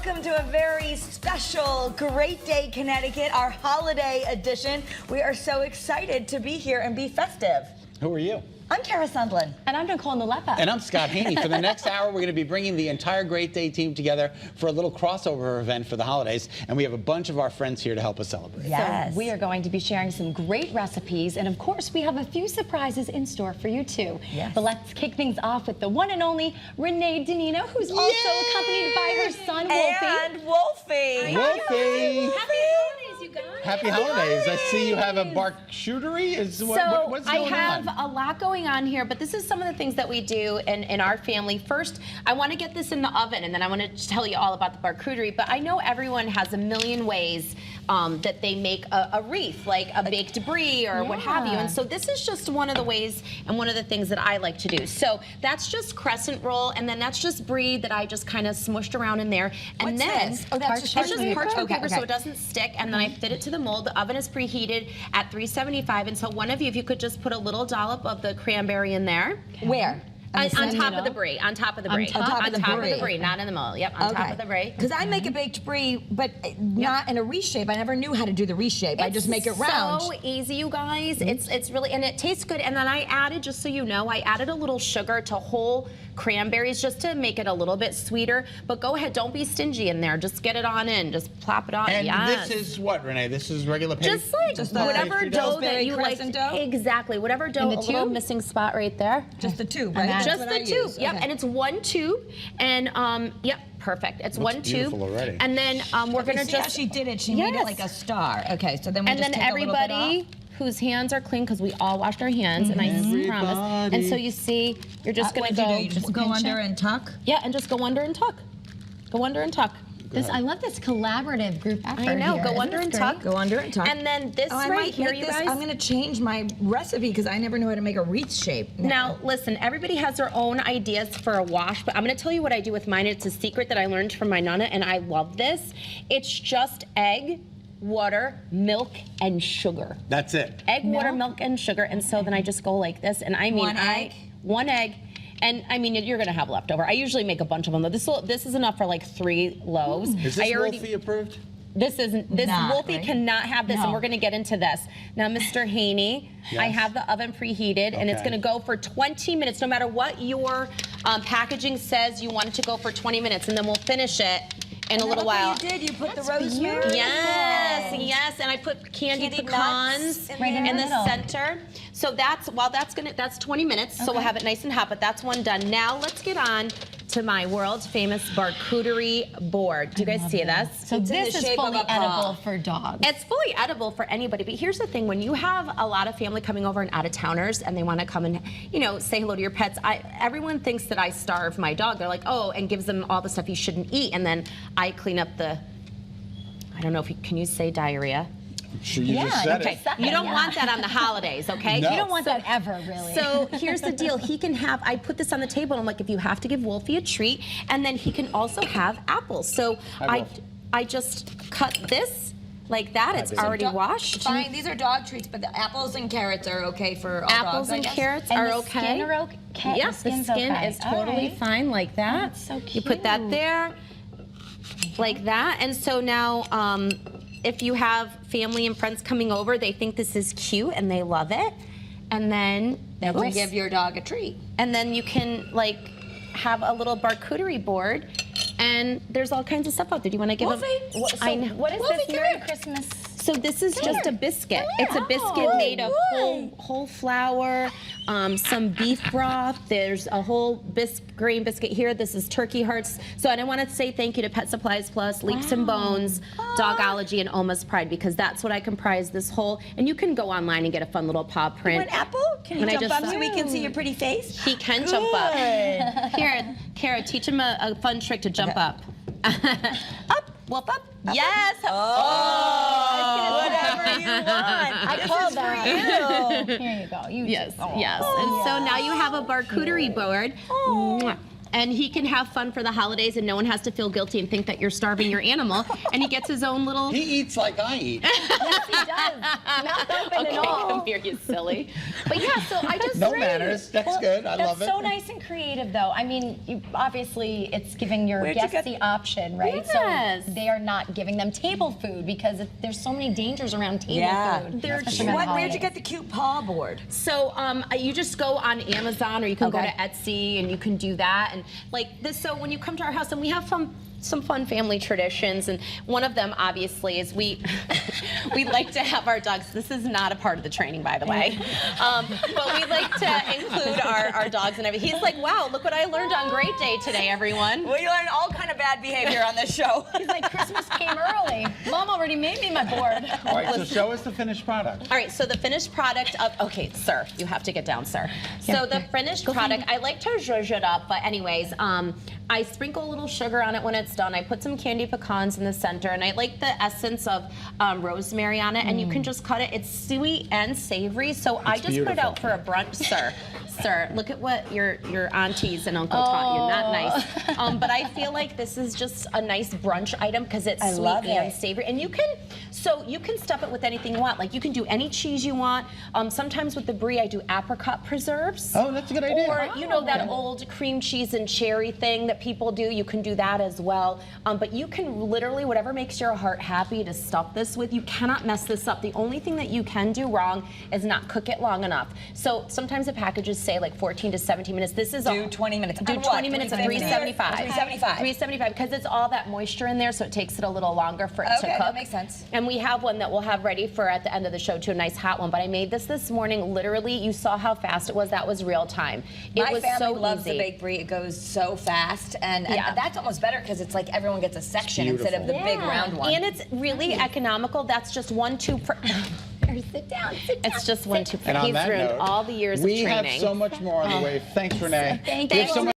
welcome to a very special Great Day Connecticut, our holiday edition. We are so excited to be here and be festive. Who are you? I'm Kara Sundlin. And I'm Nicole Nalepa. And I'm Scott Haney. For the next hour, we're going to be bringing the entire Great Day team together for a little crossover event for the holidays. And we have a bunch of our friends here to help us celebrate. Yes. So we are going to be sharing some great recipes. And of course, we have a few surprises in store for you too. Yes. But let's kick things off with the one and only Renee DiNino, who's also accompanied by her son, Wolfie. And Wolfie. Wolfie! Happy holidays, you guys. Happy holidays. I see you have a charcuterie. What's going I have on? a lot going on here, but this is some of the things that we do in our family. First, I want to get this in the oven, and then I want to tell you all about the charcuterie. But I know everyone has a million ways that they make a wreath, like a baked brie or what have you. And so this is just one of the ways and one of the things that I like to do. So that's just crescent roll, and then that's just brie that I just kind of smushed around in there. And What's then this? Oh, that's just it's just parchment parchment paper. paper, Okay, so okay. it doesn't stick. And then I fit it to the mold. The oven is preheated at 375. And so one of you, if you could just put a little dollop of the cranberry in there. Where? On top of the brie. On top of the brie. On top of the brie. Not in the mold. Yep, on top of the brie. Because I make a baked brie, but not in a reshape. I never knew how to do the reshape. I just make it round. So easy, you guys. It's really, and it tastes good. And then I added, just so you know, I added a little sugar to whole cranberries just to make it a little bit sweeter. But go ahead, don't be stingy in there. Just get it on in. Just plop it on. And yes. this is what, Renee? This is regular paper? Just like whatever dough that you like. crescent dough? Exactly. Whatever dough. the A little tube? missing spot right there. Just the tube, right? That's Just what the I tube. use. Yep. Okay. And it's one tube. And yep, perfect. It's Looks one tube. beautiful already. And then we're gonna See how just she did it? She made it Yes. like a star. Okay, so then we and just then take a little bit everybody off. whose hands are clean, because we all washed our hands, and I promise. And so you see, you're just gonna What do you go. do? You just go pinch under it? and tuck? Yeah, and just go under and tuck. Go under and tuck. I love this collaborative group effort. I know. here. Go Isn't under this and great? tuck. Go under and tuck. And then this I right might here, make you this, guys. I'm gonna change my recipe because I never knew how to make a wreath shape. Now, listen, everybody has their own ideas for a wash, but I'm going to tell you what I do with mine. It's a secret that I learned from my nana, and I love this. It's just egg, water, milk, and sugar. That's it. Egg, water, milk, and sugar. And so then I just go like this, and I mean, One egg? One egg. And I mean, you're going to have leftover. I usually make a bunch of them, though. This is enough for like 3 loaves. Is this Wolfie approved? This isn't. This Not, Wolfie right? cannot have this, No. and we're going to get into this. Now, Mr. Haney, I Yes. have the oven preheated, and it's Okay. going to go for 20 minutes. No matter what your packaging says, you want it to go for 20 minutes, and then we'll finish it in a little while. You did. You put the rosemary. Yes, yes, and I put candied Candied pecans nuts Right in in the the middle. center. So that's that's 20 minutes. So we'll have it nice and hot. But that's one done. Now let's get on to my world famous charcuterie board. Do you guys see this? So It's in this the is shape of fully a paw. edible for dogs. It's fully edible for anybody, but here's the thing: when you have a lot of family coming over and out of towners, and they want to come and say hello to your pets, everyone thinks that I starve my dog. They're like, oh, and gives them all the stuff he shouldn't eat, and then I clean up the. I don't know if can you say diarrhea? Sure, you just said Okay, it. you don't want that on the holidays, okay? No. You don't want that ever, really. So here's the deal. He can have, I put this on the table, and I'm like, if you have to give Wolfie a treat, and then he can also have apples. So Wolf. I just cut this like that. It's baby. already washed. Fine. These are dog treats, but the apples and carrots are okay for all Apples dogs, I and guess. carrots And are the okay. skin are okay? Yes, the skin's skin okay. is totally All right. fine like that. that's so You put that cute. there, like that. And so now, if you have family and friends coming over, they think this is cute and they love it. And then, Then we give your dog a treat. and then you can like have a little charcuterie board, and there's all kinds of stuff out there. Do you want to give them? I know. What is Wolfie, this come Merry here. Christmas? So this is just a biscuit. It's a biscuit Oh, made of good. whole flour, some beef broth. There's a whole grain biscuit here. This is turkey hearts. So I want to say thank you to Pet Supplies Plus, Leaps and Bones, Dogology, and Oma's Pride, because that's what I comprise this whole. And you can go online and get a fun little paw print. One apple? Can you When I jump just up so we can see your pretty face? He can jump up. Here, Kara, teach him a fun trick to jump up. Up, wolf up. Yes. Oh, whatever you want. I called that. Here you go. You Yes, just- yes. And so now you have a charcuterie board. Mwah. And he can have fun for the holidays, and no one has to feel guilty and think that you're starving your animal. And he gets his own little. He eats like I eat. Yes, he does. Mouth open and all. Come here. Are you silly? But yeah, so I just No manners. That's good. I love it. That's so nice and creative, though. I mean, obviously, it's giving your Where'd you guests get- the option, right? Yes. So they are not giving them table food because there's so many dangers around table food. They're especially around Where'd you holidays. get the cute paw board? So you just go on Amazon or you can go Okay. to Etsy and you can do that. And like this, so when you come to our house, and we have some fun family traditions, and one of them obviously is we like to have our dogs. This is not a part of the training, by the way, but we like to include our dogs and everything. He's like, wow, look what I learned on Great Day today, everyone. We learn all kind of bad behavior on this show. He's like, Christmas came early. Mom already made me my board. All right, so show us the finished product. All right, so the finished product of, okay, sir, you have to get down, sir. So the finished product, I like to zhuzh it up, but anyways, I sprinkle a little sugar on it when it's done. I put some candy pecans in the center, and I like the essence of rosemary on it, and you can just cut it. It's sweet and savory, so I just put it beautiful. out for a brunch, sir. Sir, look at what your aunties and uncle taught you. Not nice. But I feel like this is just a nice brunch item because it's sweet love and it. savory, and you can stuff it with anything you want. Like you can do any cheese you want. Sometimes with the brie, I do apricot preserves. Oh, that's a good idea. Or you know that old cream cheese and cherry thing that people do. You can do that as well. But you can literally whatever makes your heart happy to stuff this with. You cannot mess this up. The only thing that you can do wrong is not cook it long enough. So sometimes the packages say like 14 to 17 minutes. This is Do 20 minutes. Do On 20 what? minutes at 350? 375. 375. 375 because it's all that moisture in there, so it takes it a little longer for it to Okay, cook. that makes sense. And we have one that we'll have ready for at the end of the show too, a nice hot one. But I made this morning. Literally, you saw how fast it was. That was real time. It My was family so loves easy. the baked brie. It goes so fast, and Yeah. that's almost better because it's like everyone gets a section instead of the big round one. And it's really economical. That's just 1 2 per. Sit down, sit down. It's just 1 2 per. And on He's that ruined note, all the years of we training. have so much more on the way. Thanks, Renee. Thank We have you. so much